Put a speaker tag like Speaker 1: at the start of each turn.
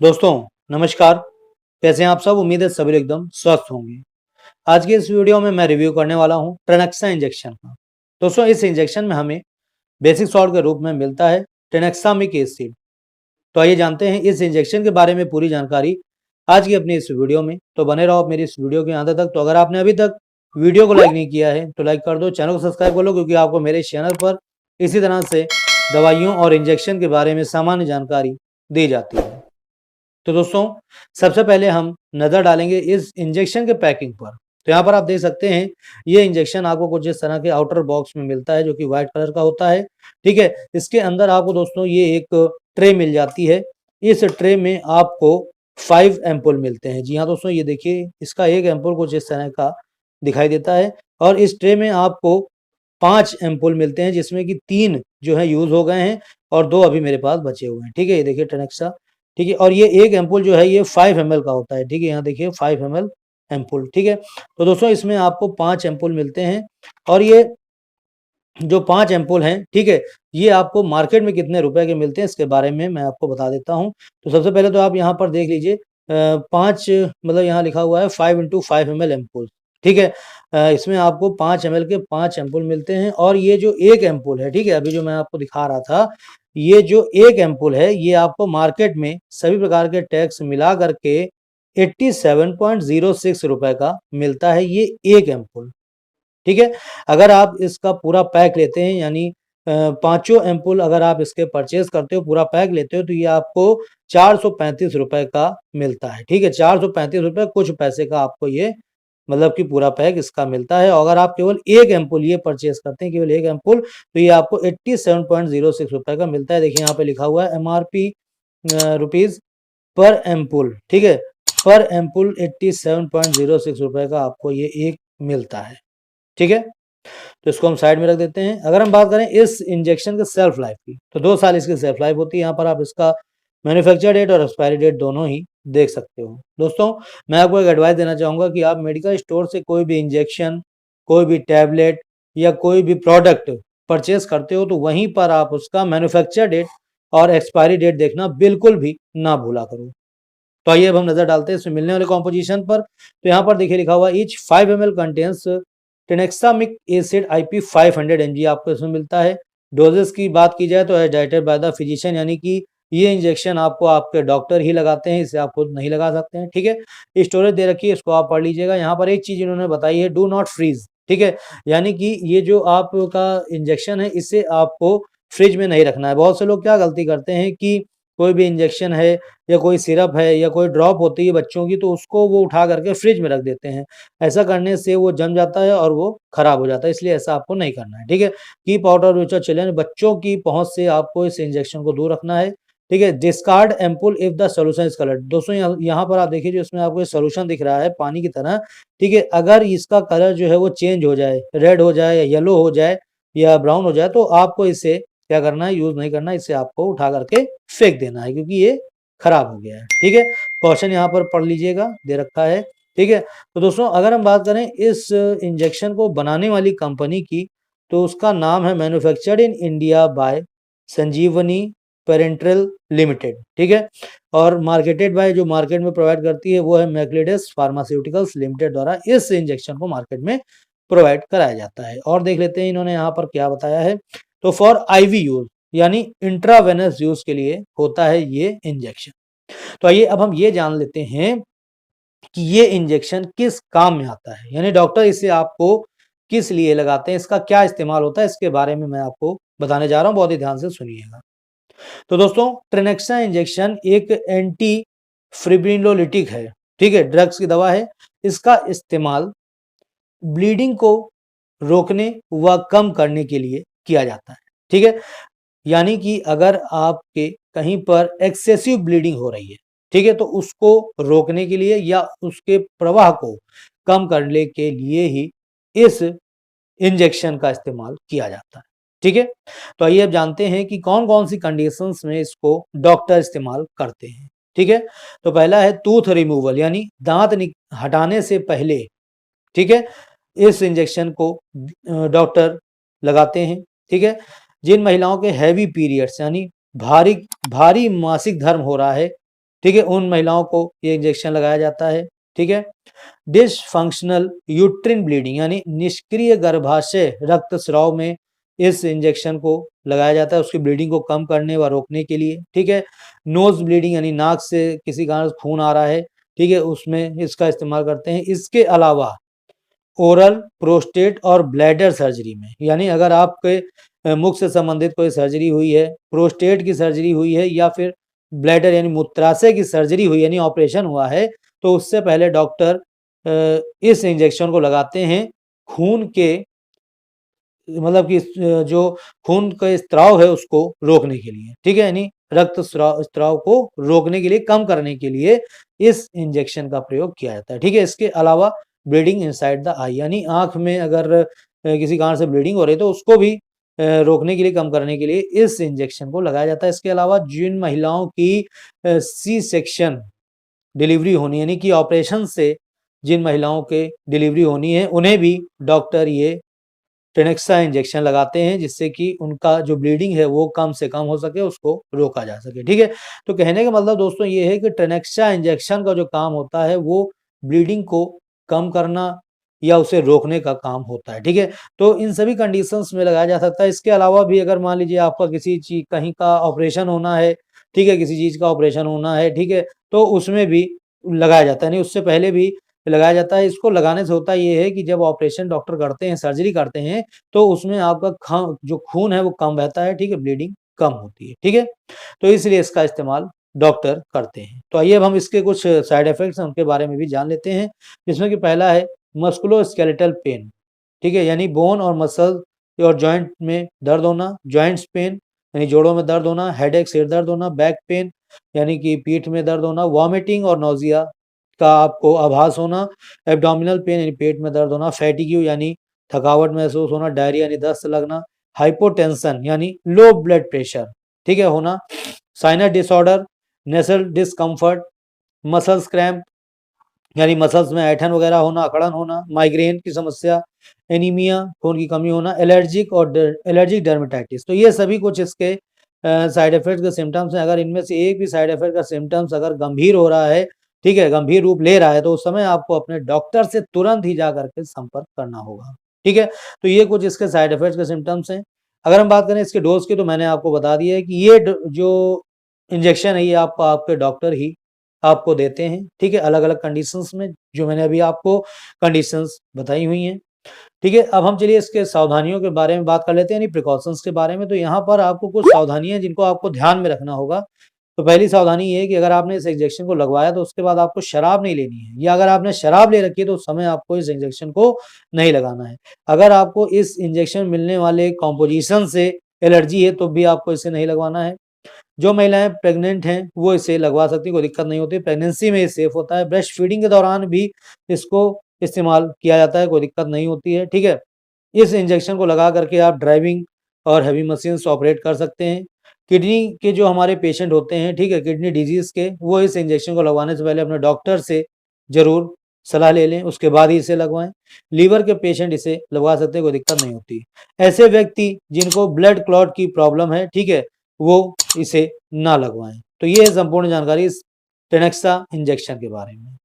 Speaker 1: दोस्तों नमस्कार। कैसे हैं आप सब? उम्मीद है सभी लोग एकदम स्वस्थ होंगे। आज की इस वीडियो में मैं रिव्यू करने वाला हूं ट्रेनेक्सा इंजेक्शन का। दोस्तों इस इंजेक्शन में हमें बेसिक सॉल्ट के रूप में मिलता है ट्रेनेक्सामिक एसिड। तो आइए जानते हैं इस इंजेक्शन के बारे में पूरी जानकारी आज की अपनी इस वीडियो में। तो बने रहो आप मेरी इस वीडियो के अंत तक। तो अगर आपने अभी तक वीडियो को लाइक नहीं किया है तो लाइक कर दो, चैनल को सब्सक्राइब कर लो, क्योंकि आपको मेरे चैनल पर इसी तरह से दवाइयों और इंजेक्शन के बारे में सामान्य जानकारी दी जाती है। तो दोस्तों सबसे पहले हम नज़र डालेंगे इस इंजेक्शन के पैकिंग पर। तो यहाँ पर आप देख सकते हैं ये इंजेक्शन आपको कुछ इस तरह के आउटर बॉक्स में मिलता है जो कि व्हाइट कलर का होता है। ठीक है, इसके अंदर आपको दोस्तों ये एक ट्रे मिल जाती है। इस ट्रे में आपको 5 एम्पुल मिलते हैं। जी हाँ दोस्तों, ये देखिए इसका एक एम्पुल कुछ इस तरह का दिखाई देता है और इस ट्रे में आपको 5 एम्पुल मिलते हैं, जिसमें कि 3 जो है यूज़ हो गए हैं और 2 अभी मेरे पास बचे हुए हैं। ठीक है, ये देखिए ट्रेनेक्सा। ठीक है, और ये एक एम्पुल जो है ये 5 ml का होता है। ठीक है, यहाँ देखिए 5 ml एम्पुल। ठीक है, तो दोस्तों इसमें आपको 5 एम्पुल मिलते हैं और ये जो 5 एम्पुल हैं, ठीक है, ये आपको मार्केट में कितने रुपए के मिलते हैं इसके बारे में मैं आपको बता देता हूँ। तो सबसे पहले तो आप यहाँ पर देख लीजिए 5 मतलब यहाँ लिखा हुआ है 5 × 5 ml एम्पुल। ठीक है, इसमें आपको 5 ml के 5 एम्पुल मिलते हैं और ये जो एक एम्पुल है, ठीक है, अभी जो मैं आपको दिखा रहा था, ये जो एक एम्पुल है ये आपको मार्केट में सभी प्रकार के टैक्स मिला करके 87.06 रुपए का मिलता है ये एक एम्पुल। ठीक है, अगर आप इसका पूरा पैक लेते हैं यानी पाँचों एम्पुल अगर आप इसके परचेज़ करते हो, पूरा पैक लेते हो, तो ये आपको 435 रुपए का मिलता है। ठीक है, 435 रुपए कुछ पैसे का आपको ये मतलब कि पूरा पैक इसका मिलता है। और अगर आप केवल एक एम्पुल ये परचेज़ करते हैं, केवल एक एम्पुल, तो ये आपको 87.06 रुपए का मिलता है। देखिए यहाँ पे लिखा हुआ है एमआरपी रुपीज़ पर एम्पुल। ठीक है, पर एम्पुल 87.06 रुपए का आपको ये एक मिलता है। ठीक है, तो इसको हम साइड में रख देते हैं। अगर हम बात करें इस इंजेक्शन के सेल्फ लाइफ की, तो 2 साल इसकी सेल्फ लाइफ होती है। यहाँ पर आप इसका मैन्युफैक्चर डेट और एक्सपायरी डेट दोनों ही देख सकते हो। दोस्तों मैं आपको एक एडवाइस देना चाहूँगा कि आप मेडिकल स्टोर से कोई भी इंजेक्शन, कोई भी टैबलेट या कोई भी प्रोडक्ट परचेज करते हो तो वहीं पर आप उसका मैन्युफैक्चर डेट और एक्सपायरी डेट देखना बिल्कुल भी ना भूला करो। तो आइए अब हम नजर डालते हैं इसमें मिलने वाले कॉम्पोजिशन पर। तो यहाँ पर देखिए लिखा हुआ each 5 ml contains tranexamic acid IP 500 mg आपको इसमें मिलता है। डोजेस की बात की जाए तो as directed by the physician, यानी कि ये इंजेक्शन आपको आपके डॉक्टर ही लगाते हैं, इसे आप खुद नहीं लगा सकते हैं। ठीक है, स्टोरेज दे रखी है, इसको आप पढ़ लीजिएगा। यहाँ पर एक चीज इन्होंने बताई है, डू नॉट फ्रीज। ठीक है, यानी कि ये जो आपका इंजेक्शन है इसे आपको फ्रिज में नहीं रखना है। बहुत से लोग क्या गलती करते हैं कि कोई भी इंजेक्शन है या कोई सिरप है या कोई ड्रॉप होती है बच्चों की, तो उसको वो उठा करके फ्रिज में रख देते हैं। ऐसा करने से वो जम जाता है और वो खराब हो जाता है, इसलिए ऐसा आपको नहीं करना है। ठीक है, keep out of rich of children, बच्चों की पहुंच से आपको इस इंजेक्शन को दूर रखना है। ठीक है, discard ampoule if the solution is coloured. दोस्तों यहाँ पर आप देखिए जो इसमें आपको सोल्यूशन दिख रहा है पानी की तरह। ठीक है, अगर इसका कलर जो है वो चेंज हो जाए, रेड हो जाए या येलो हो जाए या ब्राउन हो जाए, तो आपको इसे क्या करना है, यूज नहीं करना है, इसे आपको उठा करके फेंक देना है, क्योंकि ये खराब हो गया है। ठीक है, क्वेश्चन यहाँ पर पढ़ लीजिएगा, दे रखा है। ठीक है, तो दोस्तों अगर हम बात करें इस इंजेक्शन को बनाने वाली कंपनी की, तो उसका नाम है manufactured in India by Sanjivani parenteral limited. ठीक है, और मार्केटेड बाय, जो मार्केट में प्रोवाइड करती है वो है मैक्लेडेस फार्मास्यूटिकल्स लिमिटेड द्वारा इस इंजेक्शन को मार्केट में प्रोवाइड कराया जाता है। और देख लेते हैं इन्होंने यहाँ पर क्या बताया है। तो फॉर IV यूज यानी इंट्रावेनस यूज के लिए होता है ये इंजेक्शन। तो आइए अब हम ये जान लेते हैं कि ये इंजेक्शन किस काम में आता है, यानी डॉक्टर इसे आपको किस लिए लगाते हैं, इसका क्या इस्तेमाल होता है, इसके बारे में मैं आपको बताने जा रहा हूं, बहुत ही ध्यान से सुनिएगा। तो दोस्तों ट्रेनेक्सा इंजेक्शन एक एंटी फिब्रिनोलिटिक है। ठीक है, ड्रग्स की दवा है। इसका इस्तेमाल ब्लीडिंग को रोकने व कम करने के लिए किया जाता है। ठीक है, यानी कि अगर आपके कहीं पर एक्सेसिव ब्लीडिंग हो रही है, ठीक है, तो उसको रोकने के लिए या उसके प्रवाह को कम करने के लिए ही इस इंजेक्शन का इस्तेमाल किया जाता है। ठीक है, तो आइए अब जानते हैं कि कौन कौन सी कंडीशंस में इसको डॉक्टर इस्तेमाल करते हैं। ठीक है, तो पहला है टूथ रिमूवल, यानी दांत हटाने से पहले, ठीक है, इस इंजेक्शन को डॉक्टर लगाते हैं। ठीक है, जिन महिलाओं के हैवी पीरियड्स यानी भारी भारी मासिक धर्म हो रहा है, ठीक है, उन महिलाओं को ये इंजेक्शन लगाया जाता है। ठीक है, डिसफंक्शनल यूट्रिन ब्लीडिंग यानी निष्क्रिय गर्भाशय रक्तस्राव में इस इंजेक्शन को लगाया जाता है, उसकी ब्लीडिंग को कम करने व रोकने के लिए। ठीक है, नोज ब्लीडिंग यानी नाक से किसी कारण खून आ रहा है, ठीक है, उसमें इसका इस्तेमाल करते हैं। इसके अलावा ओरल, प्रोस्टेट और ब्लैडर सर्जरी में, यानी अगर आपके मुख से संबंधित कोई सर्जरी हुई है, प्रोस्टेट की सर्जरी हुई है या फिर ब्लैडर यानी मूत्राशय की सर्जरी हुई यानी ऑपरेशन हुआ है, तो उससे पहले डॉक्टर इस इंजेक्शन को लगाते हैं खून के मतलब कि जो खून का स्त्राव है उसको रोकने के लिए। ठीक है, यानी रक्त स्त्राव को रोकने के लिए, कम करने के लिए इस इंजेक्शन का प्रयोग किया जाता है। ठीक है, इसके अलावा ब्लीडिंग इनसाइड द आई यानी आंख में अगर किसी कारण से ब्लीडिंग हो रही है तो उसको भी रोकने के लिए, कम करने के लिए इस इंजेक्शन को लगाया जाता है। इसके अलावा जिन महिलाओं की सी सेक्शन डिलीवरी होनी यानी कि ऑपरेशन से जिन महिलाओं के डिलीवरी होनी है, उन्हें भी डॉक्टर ये टेनेक्सा इंजेक्शन लगाते हैं, जिससे कि उनका जो ब्लीडिंग है वो कम से कम हो सके, उसको रोका जा सके। ठीक है, तो कहने का मतलब दोस्तों ये है कि टेनेक्सा इंजेक्शन का जो काम होता है वो ब्लीडिंग को कम करना या उसे रोकने का काम होता है। ठीक है, तो इन सभी कंडीशंस में लगाया जा सकता है। इसके अलावा भी अगर मान लीजिए आपका किसी चीज कहीं का ऑपरेशन होना है, ठीक है, किसी चीज का ऑपरेशन होना है, ठीक है, तो उसमें भी लगाया जाता है, नहीं उससे पहले भी लगाया जाता है। इसको लगाने से होता ये है कि जब ऑपरेशन डॉक्टर करते हैं, सर्जरी करते हैं, तो उसमें आपका जो खून है वो कम बहता है। ठीक है, ब्लीडिंग कम होती है। ठीक है, तो इसलिए इसका इस्तेमाल डॉक्टर करते हैं। तो आइए अब हम इसके कुछ साइड इफेक्ट्स हैं उनके बारे में भी जान लेते हैं, जिसमें कि पहला है मस्कुलोस्केलेटल पेन। ठीक है, यानी बोन और मसल और जॉइंट में दर्द होना, जॉइंट्स पेन यानी जोड़ों में दर्द होना, हेडेक सिर दर्द होना, बैक पेन यानी कि पीठ में दर्द होना, वॉमिटिंग और नोजिया का आपको आभास होना, एब्डोमिनल पेन यानी पेट में दर्द होना, फैटिग्यू यानी थकावट महसूस होना, डायरिया यानी दस्त लगना, हाइपोटेंशन यानी लो ब्लड प्रेशर, ठीक है, होना, साइनस डिसऑर्डर, नेसल डिस्कम्फर्ट, मसल्स क्रैम्प यानी मसल्स में ऐठन वगैरह होना, अकड़न होना, माइग्रेन की समस्या, एनीमिया खून की कमी होना, एलर्जिक डर्मेटाइटिस। तो ये सभी कुछ इसके साइड इफेक्ट के सिम्टम्स हैं। अगर इनमें से एक भी साइड इफेक्ट का सिम्टम्स अगर गंभीर हो रहा है, ठीक है, गंभीर रूप ले रहा है, तो उस समय आपको अपने डॉक्टर से तुरंत ही जा करके संपर्क करना होगा। ठीक है, तो ये कुछ इसके साइड इफेक्ट के सिम्टम्स हैं। अगर हम बात करें इसके डोज की, तो मैंने आपको बता दिया है कि ये जो इंजेक्शन है ये आपको आपके डॉक्टर ही आपको देते हैं। ठीक है, अलग अलग कंडीशंस में, जो मैंने अभी आपको कंडीशंस बताई हुई हैं। ठीक है, अब हम चलिए इसके सावधानियों के बारे में बात कर लेते हैं, यानी प्रिकॉशंस के बारे में। तो यहाँ पर आपको कुछ सावधानियां जिनको आपको ध्यान में रखना होगा। तो पहली सावधानी ये है कि अगर आपने इस इंजेक्शन को लगवाया तो उसके बाद आपको शराब नहीं लेनी है, या अगर आपने शराब ले रखी है तो उस समय आपको इस इंजेक्शन को नहीं लगाना है। अगर आपको इस इंजेक्शन मिलने वाले कॉम्पोजिशन से एलर्जी है तो भी आपको इसे नहीं लगवाना है। जो महिलाएं प्रेग्नेंट हैं वो इसे लगवा सकती है, कोई दिक्कत नहीं होती। प्रेगनेंसी में ये सेफ होता है। ब्रेस्ट फीडिंग के दौरान भी इसको इस्तेमाल किया जाता है, कोई दिक्कत नहीं होती है। ठीक है, इस इंजेक्शन को लगा करके आप ड्राइविंग और हैवी मशीन्स ऑपरेट कर सकते हैं। किडनी के जो हमारे पेशेंट होते हैं, ठीक है, किडनी डिजीज के, वो इस इंजेक्शन को लगवाने से पहले अपने डॉक्टर से जरूर सलाह ले लें, उसके बाद ही इसे लगवाएं। लीवर के पेशेंट इसे लगवा सकते हैं, कोई दिक्कत नहीं होती। ऐसे व्यक्ति जिनको ब्लड क्लॉट की प्रॉब्लम है, ठीक है, वो इसे ना लगवाएं। तो ये है संपूर्ण जानकारी इस टेनेक्सा इंजेक्शन के बारे में।